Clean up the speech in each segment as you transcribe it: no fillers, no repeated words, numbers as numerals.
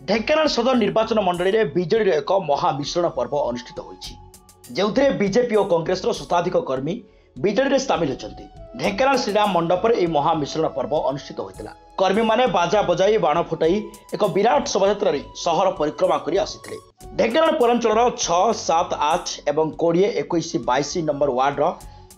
ढेंकानाल सदर निर्वाचन मंडली में बीजेडी एक महामिश्रण पर्व अनुष्ठित होईछि जेउथिरे बीजेपी और कांग्रेस शताधिक कर्मी बीजेडी में सामिल होती। ढेंकानाल श्रीराम मंडप में यह महामिश्रण पर्व अनुष्ठित होता। कर्मी माने बाजा बजाई बाण फुटाई एक विराट शोभायात्रा सहर परिक्रमा कर आसिथिले। ढेंकानाल पौरांचल 6, 7, 8 और 20, 21, 22 नंबर वार्डर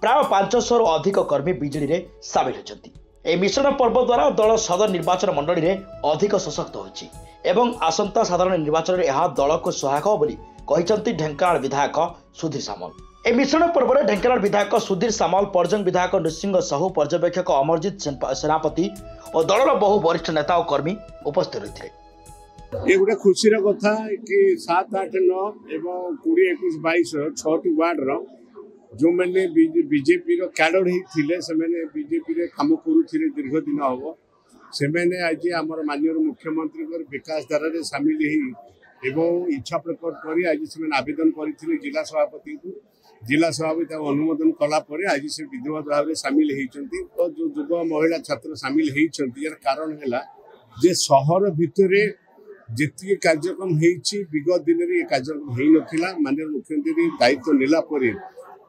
प्राय 500 अधिक कर्मी बीजेडी में सामिल होती। यह मिश्रण पर्व द्वारा दल सदर निर्वाचन मंडली में अधिक सशक्त होईछि एवं आसंता साधारण निर्वाचन में यह दल को सहायक बोली कहते ढेंकानाल विधायक सुधीर सामल। ए मिश्रण पर्व में ढेंकानाल विधायक सुधीर सामल, पर्जंग विधायक नृसिंह साहू, पर्यवेक्षक अमरजीत सेनापति और दलर बहु वरिष्ठ नेता और कर्मी उपस्थित रही। ये गोटे खुशी कथा कि 7, 8, 9 एवं 20, 21, 22 6टी वार्डर जो मैंने बीजेपी कैडर होते बीजेपी काम करुले दीर्घ दिन हम से आज आम माननीय मुख्यमंत्री विकास धारा सामिल एवं इच्छा प्रकट कर आज से आवेदन करते जिला सभापति को। जिला सभापति अनुमोदन कलापर आज से विधिवत भाव में सामिल होती। तो जो युव महिला छात्र सामिल होती यार कारण है जे सहर भितर जी कार्यक्रम विगत दिन में कार्यक्रम हो नाला। माननीय मुख्यमंत्री दायित्व नेलापर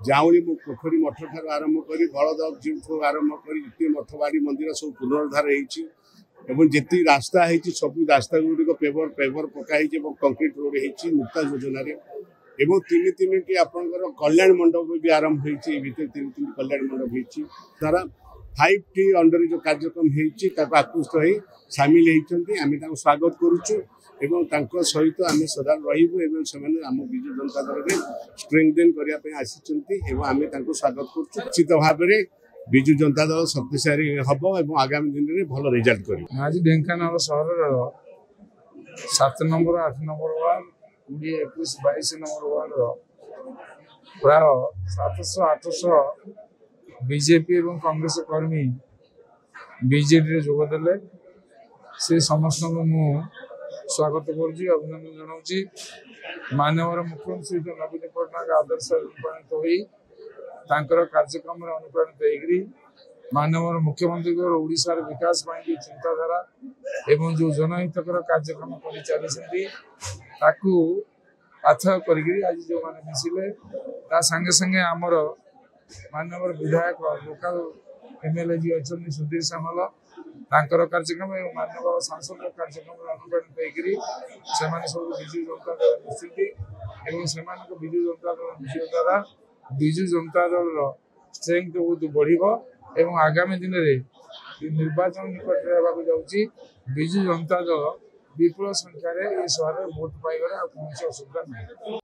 जाऊली पोखरी मठ ठार आरंभ कर बलद जिम ठूँ आरंभ कर मठबाड़ी मंदिर सब पुनरुद्धार होती जी रास्ता है सब रास्ता गुड़िक पेवर पकाई कंक्रीट रोड होती मुक्ता योजना एवं तीन की आपंकर कल्याण मंडप भी आरंभ होती। तीन कल्याण मंडप होती सारा 5T अंडर जो कार्यक्रम होती आकृष्ट हो सामिल होती। आम स्वागत करुचु एवं सहित आम सदा रही से आम विजु जनता दल में स्ट्रेंथेन करने आम स्वागत करुचु। निश्चित भाव में विजु जनता दल शक्तिशाली हम और आगामी दिन में भल रिजल्ट कर। आज ढेंकानाल सहर 7 number 8 number ward 20, 21, 22 number ward प्राय 700-800 बीजेपी और कांग्रेस कर्मी बीजेडी जोगदेले से समस्त मु स्वागत करुँच अभिनंदन जनाऊँ। माननीय मुख्यमंत्री नवीन पट्टनायक आदर्श अनुप्राणित होकर कार्यक्रम अनुप्राणित माननीय मुख्यमंत्री ओडिशार विकास की चिंताधारा एवं जो जनहितकर कार्यक्रम कर चली पाथक कर आज जो मैंने मिसिले संगे संगे आमर माननीय विधायक लोकाल एमएलए जी अच्छा सुधीर सामल कार्यक्रम माननीय सांसद कार्यक्रम अनुप्राणित होकर सब विजु जनता दल मिसिथि विजु जनता दल विजय द्वारा विजु जनता दल स्ट्रेंथ बहुत बढ़ आगामी दिन में निर्वाचन निकट होगा जाऊँगी विजु जनता दल विपुल संख्यार ये सहर भोट पाइबार कौन असुविधा नहीं।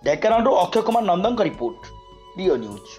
ढेंकानाल अक्षय कुमार नंदन का रिपोर्ट, रियो न्यूज।